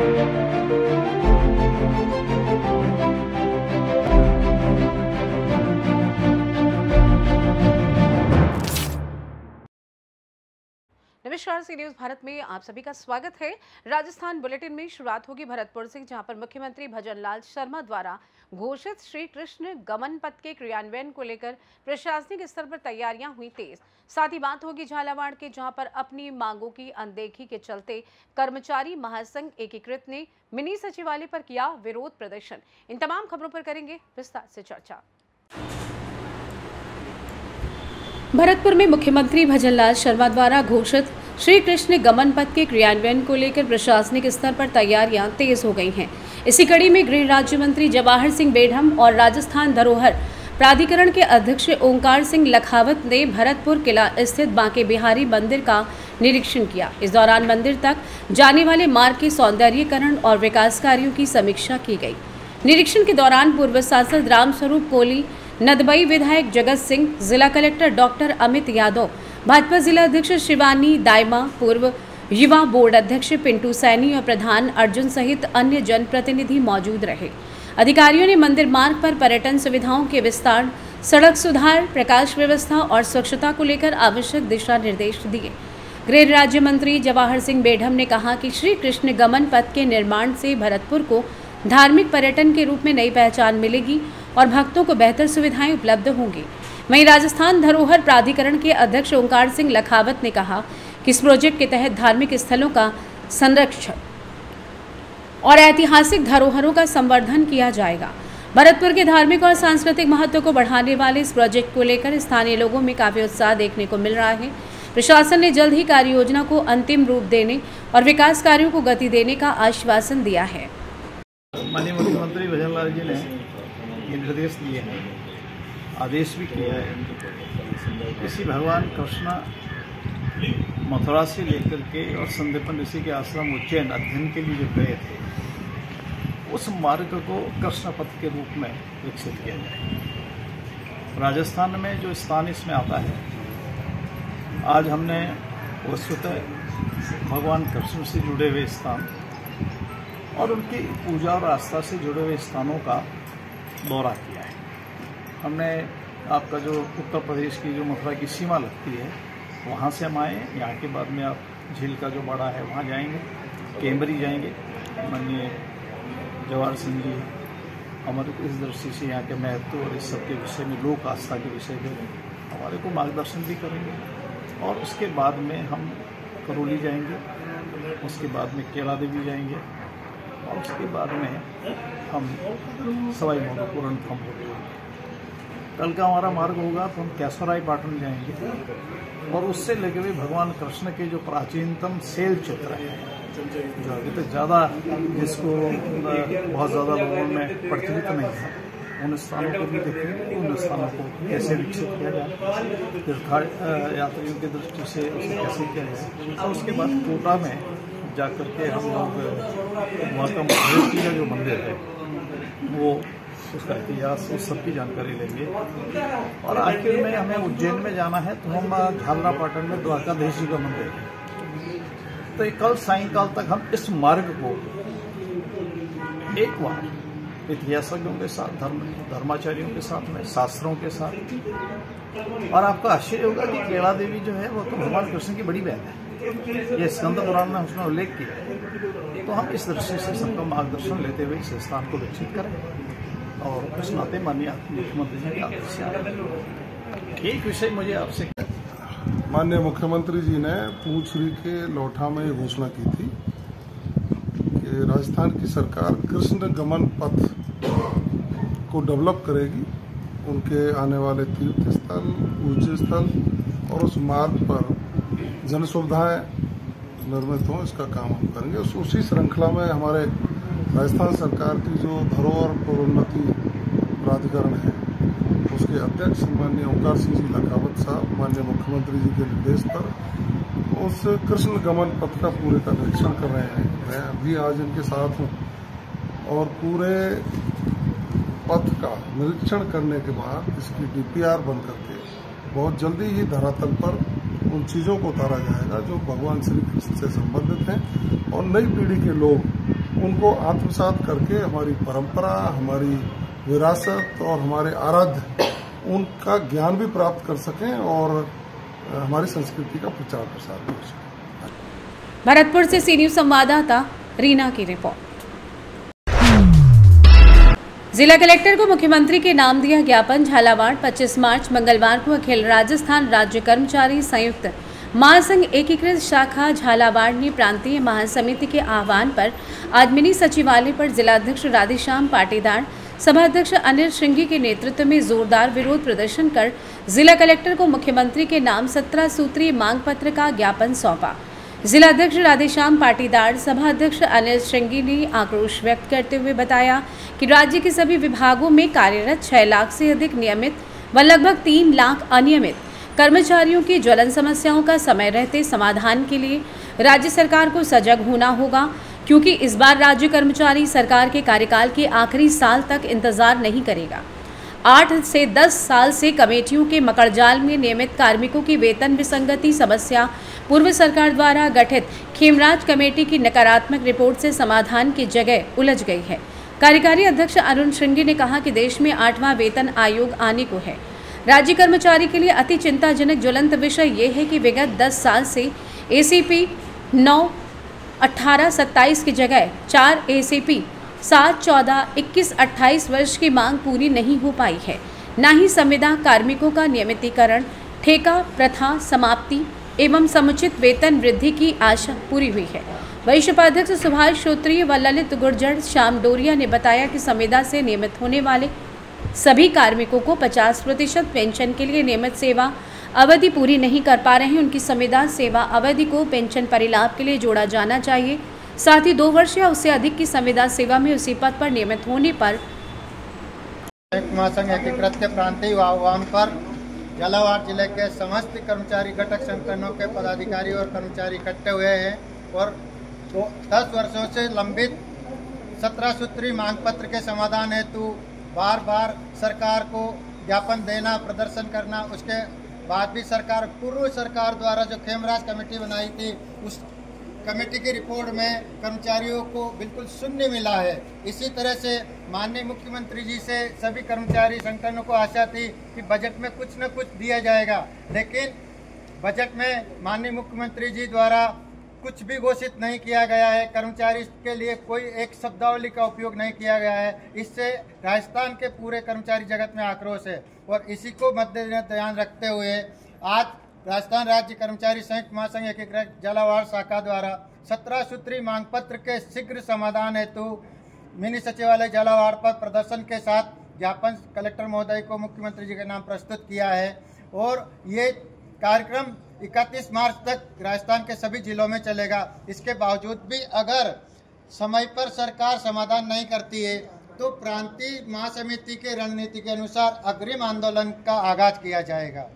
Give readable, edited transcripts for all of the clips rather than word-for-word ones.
नमस्कार, सी न्यूज भारत में आप सभी का स्वागत है। राजस्थान बुलेटिन में शुरुआत होगी भरतपुर से, जहां पर मुख्यमंत्री भजनलाल शर्मा द्वारा घोषित श्री कृष्ण गमन पथ के क्रियान्वयन को लेकर प्रशासनिक स्तर पर तैयारियां हुई तेज। साथ ही बात होगी झालावाड़ के, जहां पर अपनी मांगों की अनदेखी के चलते कर्मचारी महासंघ एकीकृत ने मिनी सचिवालय पर किया विरोध प्रदर्शन। इन तमाम खबरों पर करेंगे विस्तार से चर्चा। भरतपुर में मुख्यमंत्री भजनलाल शर्मा द्वारा घोषित श्री कृष्ण गमन पथ के क्रियान्वयन को लेकर प्रशासनिक स्तर पर तैयारियां तेज हो गई हैं। इसी कड़ी में गृह राज्य मंत्री जवाहर सिंह बेढम और राजस्थान धरोहर प्राधिकरण के अध्यक्ष ओंकार सिंह लखावत ने भरतपुर किला स्थित बांके बिहारी मंदिर का निरीक्षण किया। इस दौरान मंदिर तक जाने वाले मार्ग के सौंदर्यीकरण और विकास कार्यों की समीक्षा की गई। निरीक्षण के दौरान पूर्व सांसद रामस्वरूप कोली, नदबई विधायक जगत सिंह, जिला कलेक्टर डॉक्टर अमित यादव, भाजपा जिला अध्यक्ष शिवानी दायमा, पूर्व युवा बोर्ड अध्यक्ष पिंटू सैनी और प्रधान अर्जुन सहित अन्य जनप्रतिनिधि मौजूद रहे। अधिकारियों ने मंदिर मार्ग पर पर्यटन सुविधाओं के विस्तार, सड़क सुधार, प्रकाश व्यवस्था और स्वच्छता को लेकर आवश्यक दिशा निर्देश दिए। गृह राज्य मंत्री जवाहर सिंह बेढम ने कहा कि श्री कृष्ण गमन पथ के निर्माण से भरतपुर को धार्मिक पर्यटन के रूप में नई पहचान मिलेगी और भक्तों को बेहतर सुविधाएं उपलब्ध होंगी। वहीं राजस्थान धरोहर प्राधिकरण के अध्यक्ष ओंकार सिंह लखावत ने कहा कि इस प्रोजेक्ट के तहत धार्मिक स्थलों का संरक्षण और ऐतिहासिक धरोहरों का संवर्धन किया जाएगा। भरतपुर के धार्मिक और सांस्कृतिक महत्व को बढ़ाने वाले इस प्रोजेक्ट को लेकर स्थानीय लोगों में काफी उत्साह देखने को मिल रहा है। प्रशासन ने जल्द ही कार्य योजना को अंतिम रूप देने और विकास कार्यों को गति देने का आश्वासन दिया है। माननीय मुख्यमंत्री भजनलाल जी ने ये निर्देश दिए हैं, आदेश भी किया है। इसी भगवान कृष्ण मथुरा से लेकर के और संदीपन ऋषि के आश्रम उज्जैन अध्ययन के लिए जो गए थे, उस मार्ग को कृष्ण पथ के रूप में विकसित किया जाए। राजस्थान में जो स्थान इसमें आता है, आज हमने वस्तुतः भगवान कृष्ण से जुड़े हुए स्थान और उनकी पूजा और आस्था से जुड़े हुए स्थानों का दौरा किया है। हमने आपका जो उत्तर प्रदेश की जो मथुरा की सीमा लगती है, वहाँ से हम आए। यहाँ के बाद में आप झील का जो बड़ा है वहाँ जाएंगे, केम्बरी जाएंगे। माननीय जवाहर सिंह जी हमारे को इस दृष्टि से यहाँ के महत्व और इस सब के विषय में, लोक आस्था के विषय में हमारे को मार्गदर्शन भी करेंगे। और उसके बाद में हम करौली जाएंगे, उसके बाद में केला देवी जाएंगे और उसके बाद में हम सवाई माधोपुर हम होंगे। कल का हमारा मार्ग होगा तो हम केसराई पाटन जाएंगे और उससे लगे हुए भगवान कृष्ण के जो प्राचीनतम शैल चित्र हैं, जो अभी तक ज़्यादा जिसको बहुत ज़्यादा लोगों में प्रचलित नहीं है, उन स्थानों को भी देखेंगे। उन स्थानों को कैसे विकसित किया जाए, तीर्थ यात्रियों की दृष्टि से उसे कैसे किया जाए। और उसके बाद कोटा में जाकर के हम लोग वहाँ का महादेव का जो मंदिर है, वो उसका इतिहास, उस सब की जानकारी लेंगे। और आखिर में हमें उज्जैन में जाना है तो हम झालरापाटन में द्वारकाधीश जी का मंदिर है। तो कल सायंकाल तक हम इस मार्ग को एक बार इतिहासज्ञों के साथ, धर्माचार्यों के साथ में, शास्त्रों के साथ। और आपका आश्चर्य होगा कि केला देवी जो है वो तो भगवान कृष्ण की बड़ी बहन है, ये स्कंद पुराण में उसने उल्लेख किया है। तो हम इस दृष्टि से सबका मार्गदर्शन लेते हुए इस स्थान को विकसित करें और इस नाते माननीय मुख्यमंत्री जी के आदेश से आए। एक विषय मुझे आपसे, माननीय मुख्यमंत्री जी ने पूंछरी के लोठा में घोषणा की थी कि राजस्थान की सरकार कृष्ण गमन पथ को डेवलप करेगी। उनके आने वाले तीर्थ स्थल, पूज्य स्थल और उस मार्ग पर जन सुविधाएं निर्मित हों, इसका काम हम करेंगे। उसी श्रृंखला में हमारे राजस्थान सरकार की जो धरोहर प्रोन्नति प्राधिकरण है, उसके अध्यक्ष माननीय ओंकार सिंह जी लखावत साहब माननीय मुख्यमंत्री जी के निर्देश पर उस कृष्ण गमन पथ का पूरे का निरीक्षण कर रहे हैं। मैं अभी आज इनके साथ हूँ और पूरे पथ का निरीक्षण करने के बाद इसकी डीपीआर बन करके बहुत जल्दी ही धरातल पर उन चीज़ों को उतारा जाएगा जो भगवान श्री कृष्ण से संबंधित हैं और नई पीढ़ी के लोग उनको आत्मसात करके हमारी परंपरा, हमारी विरासत और हमारे आराध्य उनका ज्ञान भी प्राप्त कर सकें और हमारी संस्कृति का प्रचार प्रसार भी हो सके। भरतपुर से सी न्यूज संवाददाता रीना की रिपोर्ट। जिला कलेक्टर को मुख्यमंत्री के नाम दिया ज्ञापन। झालावाड़ 25 मार्च मंगलवार को अखिल राजस्थान राज्य कर्मचारी संयुक्त महासंघ एकीकृत शाखा झालावाड़ ने प्रांतीय महासमिति के आह्वान पर आज मिनी सचिवालय पर जिलाध्यक्ष राधेश्याम पाटीदार, सभाध्यक्ष अनिल श्रृंगी के नेतृत्व में जोरदार विरोध प्रदर्शन कर जिला कलेक्टर को मुख्यमंत्री के नाम 17 सूत्रीय मांग पत्र का ज्ञापन सौंपा। जिलाध्यक्ष राधेश्याम पाटीदार, सभाध्यक्ष अनिल श्रृंगी ने आक्रोश व्यक्त करते हुए बताया कि राज्य के सभी विभागों में कार्यरत 6 लाख से अधिक नियमित व लगभग 3 लाख अनियमित कर्मचारियों की ज्वलन समस्याओं का समय रहते समाधान के लिए राज्य सरकार को सजग होना होगा, क्योंकि इस बार राज्य कर्मचारी सरकार के कार्यकाल के आखिरी साल तक इंतजार नहीं करेगा। 8 से 10 साल से कमेटियों के मकड़जाल में नियमित कार्मिकों की वेतन विसंगति समस्या पूर्व सरकार द्वारा गठित खेमराज कमेटी की नकारात्मक रिपोर्ट से समाधान की जगह उलझ गई है। कार्यकारी अध्यक्ष अरुण श्रृंगी ने कहा कि देश में 8वां वेतन आयोग आने को है। राज्य कर्मचारी के लिए अति चिंताजनक ज्वलंत विषय ये है कि विगत 10 साल से एसीपी 9, 18, 27 की जगह 4 एसीपी 7, 14, 21, 28 वर्ष की मांग पूरी नहीं हो पाई है। न ही संविदा कार्मिकों का नियमितीकरण, ठेका प्रथा समाप्ति एवं समुचित वेतन वृद्धि की आशा पूरी हुई है। वरिष्ठ उपाध्यक्ष सुभाष श्रोत्रिय व ललित गुर्जर श्याम डोरिया ने बताया कि संविदा से नियमित होने वाले सभी कार्मिकों को 50% पेंशन के लिए नियमित सेवा अवधि पूरी नहीं कर पा रहे हैं। उनकी संविदा सेवा अवधि को पेंशन परिलाभ के लिए जोड़ा जाना चाहिए। साथ ही 2 वर्ष या उससे अधिक की संविदा सेवा में उसी पद पर नियमित होने पर महासंघ एकीकृत के प्रांतीय आह्वान पर झालावाड़ जिले के समस्त कर्मचारी घटक संगठनों के पदाधिकारी और कर्मचारी इकट्ठे हुए हैं और 10 वर्षों से लंबित 17 सूत्री मांग पत्र के समाधान हेतु बार बार सरकार को ज्ञापन देना, प्रदर्शन करना, उसके बाद भी पूर्व सरकार द्वारा जो खेमराज कमेटी बनाई थी उस कमेटी की रिपोर्ट में कर्मचारियों को बिल्कुल शून्य मिला है। इसी तरह से माननीय मुख्यमंत्री जी से सभी कर्मचारी संगठनों को आशा थी कि बजट में कुछ न कुछ दिया जाएगा, लेकिन बजट में माननीय मुख्यमंत्री जी द्वारा कुछ भी घोषित नहीं किया गया है। कर्मचारी के लिए कोई एक शब्दावली का उपयोग नहीं किया गया है। इससे राजस्थान के पूरे कर्मचारी जगत में आक्रोश है और इसी को मद्देनजर ध्यान रखते हुए आज राजस्थान राज्य कर्मचारी संयुक्त महासंघ एकीकृत झालावाड़ शाखा द्वारा 17 सूत्री मांग पत्र के शीघ्र समाधान हेतु मिनी सचिवालय झालावाड़ पर प्रदर्शन के साथ ज्ञापन कलेक्टर महोदय को मुख्यमंत्री जी के नाम प्रस्तुत किया है और ये कार्यक्रम 31 मार्च तक राजस्थान के सभी जिलों में चलेगा। इसके बावजूद भी अगर समय पर सरकार समाधान नहीं करती है तो प्रांतीय महासमिति के रणनीति के अनुसार अग्रिम आंदोलन का आगाज किया जाएगा।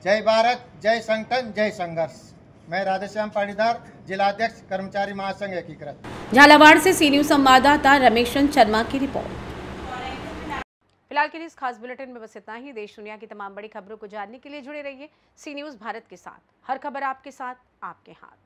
जय भारत, जय संगठन, जय संघर्ष। मैं राधेश्याम पाटीदार, जिलाध्यक्ष कर्मचारी महासंघ एकीकृत। झालावाड़ से सी न्यूज संवाददाता रमेशन शर्मा की रिपोर्ट। फिलहाल के लिए इस खास बुलेटिन में बस इतना ही। देश दुनिया की तमाम बड़ी खबरों को जानने के लिए जुड़े रहिए सी न्यूज भारत के साथ। हर खबर आपके साथ, आपके हाथ।